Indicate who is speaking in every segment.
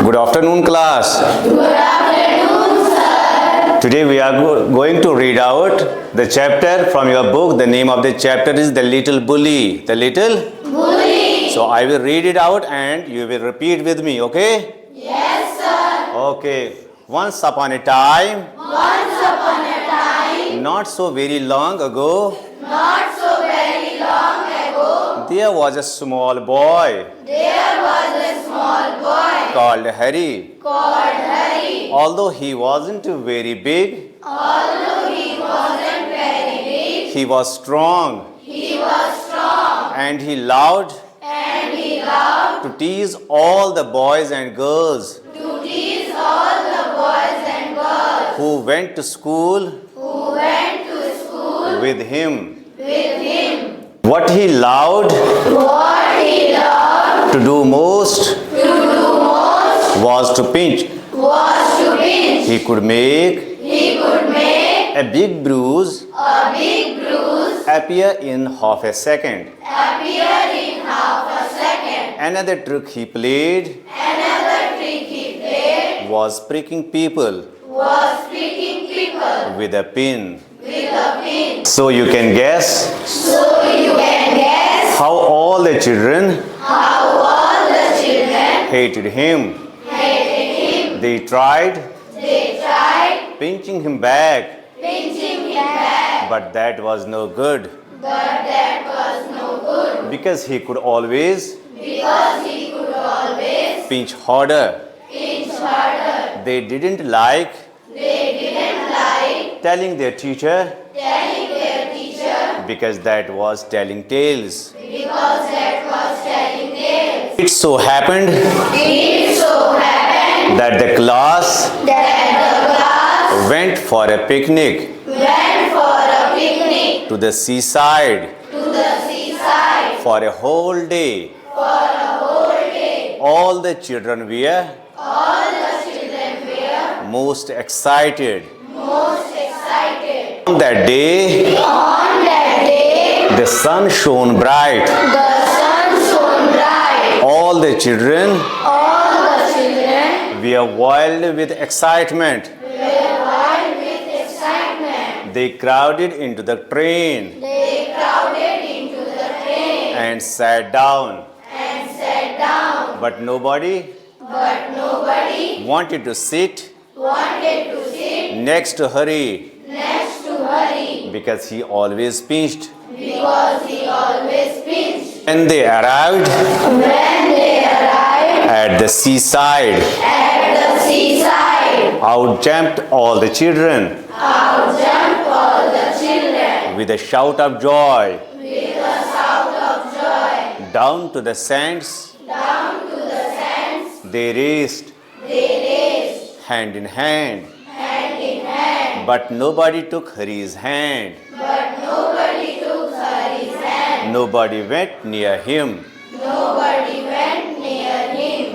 Speaker 1: Good afternoon, class.
Speaker 2: Good afternoon, sir.
Speaker 1: Today we are going to read out the chapter from your book. The name of the chapter is The Little Bully. The Little
Speaker 2: Bully.
Speaker 1: So I will read it out and you will repeat with me, okay?
Speaker 2: Yes, sir.
Speaker 1: Okay. Once upon a time, not so very long ago,
Speaker 2: not so very long ago,
Speaker 1: there was a small boy
Speaker 2: there was a small boy
Speaker 1: called Harry. Although he wasn't very big,
Speaker 2: Although he wasn't very big,
Speaker 1: he was strong
Speaker 2: and
Speaker 1: and he loved
Speaker 2: he loved
Speaker 1: to tease all the boys and girls
Speaker 2: to tease all the boys and girls
Speaker 1: who went to school
Speaker 2: who went to school
Speaker 1: with him.
Speaker 2: with him.
Speaker 1: What he loved
Speaker 2: What he loved
Speaker 1: to do most was to pinch.
Speaker 2: was to pinch.
Speaker 1: He could make
Speaker 2: He could make
Speaker 1: a big bruise
Speaker 2: a big bruise
Speaker 1: appear in half a second.
Speaker 2: appear in half a second.
Speaker 1: Another trick he played
Speaker 2: Another trick he played
Speaker 1: was pricking people
Speaker 2: was pricking people
Speaker 1: with a pin.
Speaker 2: with a pin.
Speaker 1: So you can guess
Speaker 2: So you can guess
Speaker 1: how all the children
Speaker 2: how all the children
Speaker 1: hated him. They tried
Speaker 2: they tried
Speaker 1: pinching him back,
Speaker 2: pinching him back,
Speaker 1: but that was no good
Speaker 2: but that was no good
Speaker 1: because he could always
Speaker 2: because he could always
Speaker 1: pinch harder.
Speaker 2: pinch harder.
Speaker 1: They didn't like
Speaker 2: They didn't like
Speaker 1: telling their teacher
Speaker 2: telling their teacher
Speaker 1: because that was telling tales.
Speaker 2: because that was telling tales.
Speaker 1: It so happened
Speaker 2: It so happened
Speaker 1: that the class
Speaker 2: that the class
Speaker 1: went for a picnic
Speaker 2: went for a picnic
Speaker 1: to the seaside
Speaker 2: to the seaside
Speaker 1: for a whole day.
Speaker 2: for a whole day.
Speaker 1: All the children were
Speaker 2: All the children were
Speaker 1: most excited.
Speaker 2: most excited.
Speaker 1: On that day,
Speaker 2: On that day,
Speaker 1: the sun shone bright.
Speaker 2: the sun shone bright.
Speaker 1: All the children
Speaker 2: All the children
Speaker 1: were wild with excitement.
Speaker 2: were wild with excitement.
Speaker 1: They crowded into the train
Speaker 2: They crowded into the train
Speaker 1: and sat down.
Speaker 2: but
Speaker 1: nobody
Speaker 2: nobody
Speaker 1: wanted to sit
Speaker 2: wanted to sit
Speaker 1: next to Hari
Speaker 2: next to Hari
Speaker 1: because he always pinched.
Speaker 2: because he always pinched.
Speaker 1: When they arrived
Speaker 2: When they arrived
Speaker 1: at the seaside,
Speaker 2: at the seaside,
Speaker 1: out jumped all the children
Speaker 2: out jumped all the children
Speaker 1: with a shout of joy.
Speaker 2: with a shout of joy.
Speaker 1: Down to the sands
Speaker 2: Down to the sands
Speaker 1: they raced,
Speaker 2: they raced,
Speaker 1: hand in hand.
Speaker 2: hand in hand.
Speaker 1: But nobody took Hari's hand.
Speaker 2: But nobody took Hari's hand.
Speaker 1: Nobody went near him.
Speaker 2: Nobody went near him.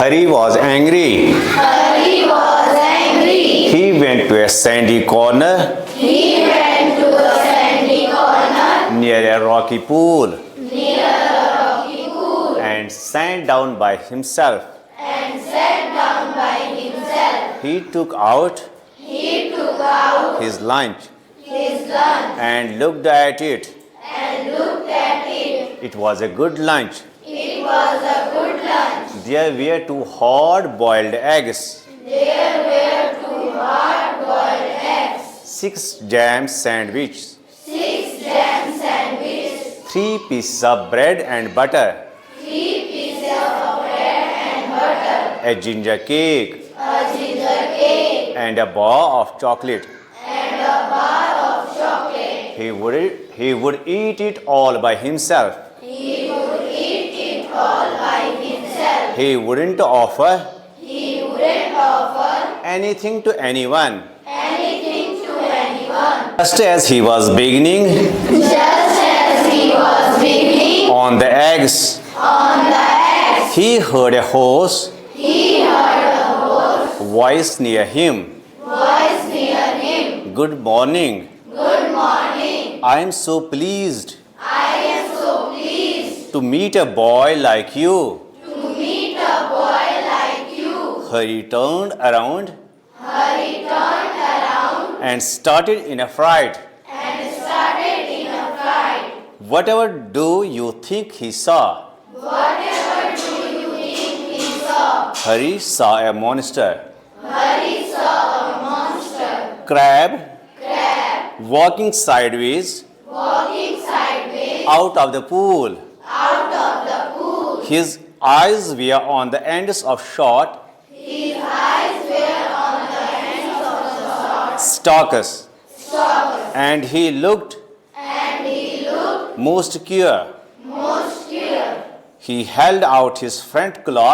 Speaker 1: Hari was angry.
Speaker 2: Hari was angry.
Speaker 1: He went to a sandy corner
Speaker 2: He went to a sandy corner
Speaker 1: near a rocky pool
Speaker 2: near a rocky pool
Speaker 1: and sat down by himself.
Speaker 2: and sat down by himself.
Speaker 1: He took out
Speaker 2: He took out
Speaker 1: his lunch
Speaker 2: his lunch
Speaker 1: and looked at it.
Speaker 2: and looked at it.
Speaker 1: It was a good lunch.
Speaker 2: It was a good lunch.
Speaker 1: There were 2 hard-boiled eggs,
Speaker 2: There were 2 hard-boiled eggs,
Speaker 1: 6 jam sandwiches,
Speaker 2: 6 jam sandwiches,
Speaker 1: 3 pieces of bread and butter,
Speaker 2: 3 pieces of bread and butter,
Speaker 1: a ginger cake,
Speaker 2: a ginger cake,
Speaker 1: and a bar of chocolate.
Speaker 2: and a bar of chocolate.
Speaker 1: He would eat it all by himself.
Speaker 2: He would eat it all by himself.
Speaker 1: He wouldn't offer
Speaker 2: He wouldn't offer
Speaker 1: anything to anyone.
Speaker 2: anything to anyone.
Speaker 1: Just as he was beginning
Speaker 2: Just as he was beginning
Speaker 1: on the eggs,
Speaker 2: on the eggs,
Speaker 1: he heard a hoarse
Speaker 2: he heard a hoarse
Speaker 1: voice near him.
Speaker 2: voice near him.
Speaker 1: Good morning.
Speaker 2: Good morning.
Speaker 1: I am so pleased
Speaker 2: I am so pleased
Speaker 1: to meet a boy like you.
Speaker 2: to meet a boy like you.
Speaker 1: Hari turned around
Speaker 2: Hari turned around
Speaker 1: and started in a fright.
Speaker 2: and started in a fright.
Speaker 1: Whatever do you think he saw?
Speaker 2: Whatever do you think he saw?
Speaker 1: Hari saw a monster,
Speaker 2: Hari saw a monster,
Speaker 1: crab,
Speaker 2: crab,
Speaker 1: walking sideways
Speaker 2: walking sideways
Speaker 1: out of the pool.
Speaker 2: out of the pool.
Speaker 1: His eyes were on the ends of short
Speaker 2: His eyes were on the ends of the
Speaker 1: stalks,
Speaker 2: stalks,
Speaker 1: and he looked
Speaker 2: and he looked
Speaker 1: most queer.
Speaker 2: most queer.
Speaker 1: He held out his front claw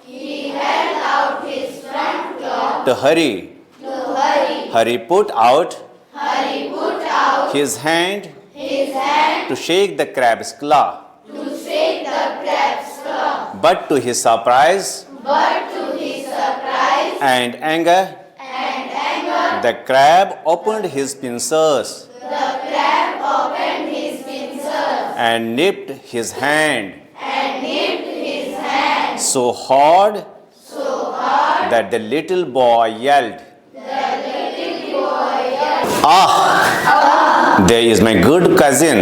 Speaker 2: He held out his front claw
Speaker 1: to Hari.
Speaker 2: to Hari.
Speaker 1: Hari put out
Speaker 2: Hari put out
Speaker 1: his hand
Speaker 2: his hand
Speaker 1: to shake the crab's claw.
Speaker 2: to shake the crab's claw.
Speaker 1: But to his surprise
Speaker 2: But to his surprise
Speaker 1: and anger,
Speaker 2: and anger,
Speaker 1: the crab opened his pincers
Speaker 2: the crab opened his pincers
Speaker 1: and nipped his hand
Speaker 2: and nipped his hand
Speaker 1: so hard
Speaker 2: so hard
Speaker 1: that the little boy yelled,
Speaker 2: that the little boy yelled,
Speaker 1: "Ah, there is my good cousin,"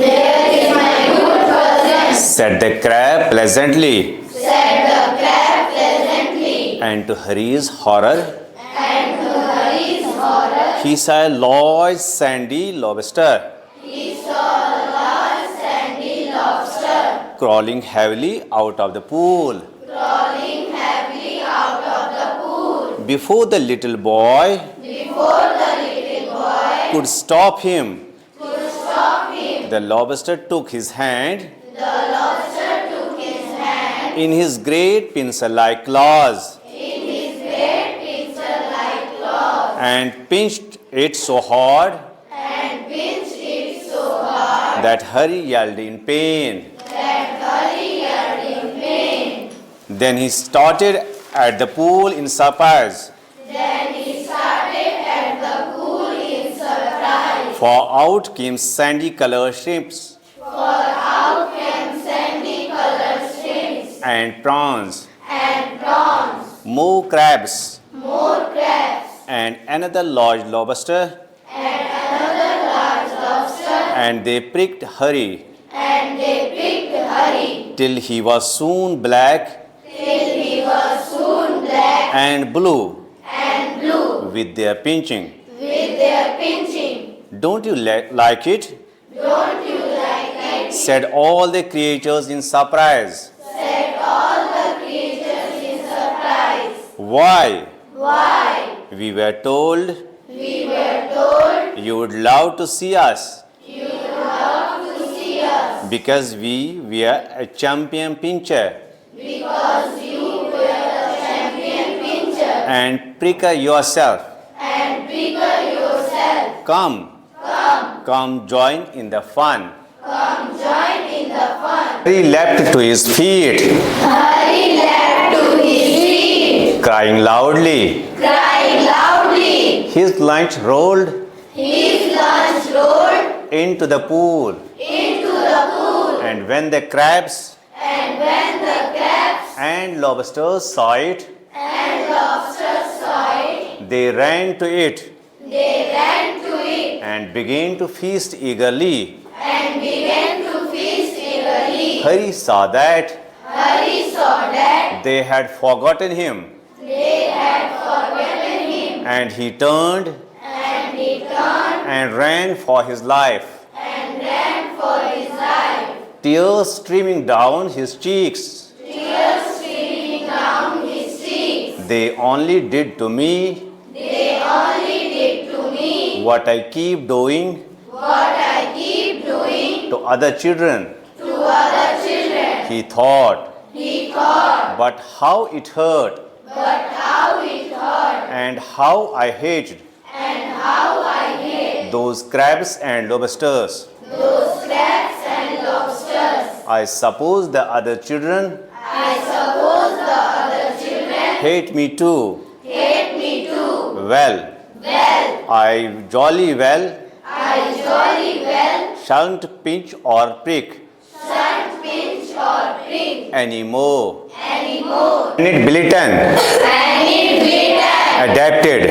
Speaker 2: "There is my good cousin,"
Speaker 1: said the crab pleasantly.
Speaker 2: said the crab pleasantly.
Speaker 1: And to Hari's horror,
Speaker 2: And to Hari's horror,
Speaker 1: he saw a large sandy lobster
Speaker 2: he saw a large sandy lobster
Speaker 1: crawling heavily out of the pool.
Speaker 2: crawling heavily out of the pool.
Speaker 1: Before the little boy
Speaker 2: Before the little boy
Speaker 1: could stop him,
Speaker 2: could stop him,
Speaker 1: the lobster took his hand
Speaker 2: the lobster took his hand
Speaker 1: in his great pincer-like claws
Speaker 2: in his great pincer-like claws
Speaker 1: and pinched it so hard
Speaker 2: and pinched it so hard
Speaker 1: that Hari yelled in pain.
Speaker 2: that Hari yelled in pain.
Speaker 1: Then he started at the pool in surprise,
Speaker 2: Then he started at the pool in surprise.
Speaker 1: for out came sandy-colored shrimps
Speaker 2: For out came sandy-colored shrimps
Speaker 1: and prawns,
Speaker 2: and prawns,
Speaker 1: more crabs,
Speaker 2: more crabs,
Speaker 1: and another large lobster,
Speaker 2: and another large lobster,
Speaker 1: and they pricked Hari
Speaker 2: and they picked Hari
Speaker 1: till he was soon black
Speaker 2: till he was soon black
Speaker 1: and blue
Speaker 2: and blue
Speaker 1: with their pinching.
Speaker 2: with their pinching.
Speaker 1: Don't you like it?
Speaker 2: Don't you like it?
Speaker 1: Said all the creatures in surprise.
Speaker 2: Said all the creatures in surprise.
Speaker 1: Why?
Speaker 2: Why?
Speaker 1: We were told
Speaker 2: We were told
Speaker 1: you would love to see us
Speaker 2: you love to see us
Speaker 1: because we were a champion pincher
Speaker 2: because you were a champion pincher
Speaker 1: and pricker yourself.
Speaker 2: and bigger yourself.
Speaker 1: Come, come join in the fun.
Speaker 2: Come join in the fun.
Speaker 1: He leapt to his feet,
Speaker 2: Hari leapt to his feet,
Speaker 1: crying loudly.
Speaker 2: crying loudly.
Speaker 1: His lunch rolled
Speaker 2: His lunch rolled
Speaker 1: into the pool,
Speaker 2: into the pool,
Speaker 1: and when the crabs
Speaker 2: and when the crabs
Speaker 1: and lobsters saw it,
Speaker 2: and lobsters saw it,
Speaker 1: they ran to it
Speaker 2: they ran to it
Speaker 1: and began to feast eagerly.
Speaker 2: and began to feast eagerly.
Speaker 1: Hari saw that
Speaker 2: Hari saw that
Speaker 1: they had forgotten him,
Speaker 2: they had forgotten him,
Speaker 1: and he turned
Speaker 2: and he turned
Speaker 1: and ran for his life,
Speaker 2: and ran for his life,
Speaker 1: tears streaming down his cheeks.
Speaker 2: tears streaming down his cheeks.
Speaker 1: They only did to me
Speaker 2: They only did to me
Speaker 1: what I keep doing
Speaker 2: what I keep doing
Speaker 1: to other children,
Speaker 2: to other children.
Speaker 1: he thought.
Speaker 2: He thought,
Speaker 1: But how it hurt,
Speaker 2: but how it hurt,
Speaker 1: and how I hated
Speaker 2: and how I hate
Speaker 1: those crabs and lobsters.
Speaker 2: those crabs and lobsters.
Speaker 1: I suppose the other children
Speaker 2: I suppose the other children
Speaker 1: hate me too.
Speaker 2: hate me too.
Speaker 1: Well,
Speaker 2: Well,
Speaker 1: I jolly well
Speaker 2: I jolly well
Speaker 1: shan't pinch or prick
Speaker 2: shan't pinch or prick
Speaker 1: anymore.
Speaker 2: anymore.
Speaker 1: It Billiton.
Speaker 2: And
Speaker 1: adapted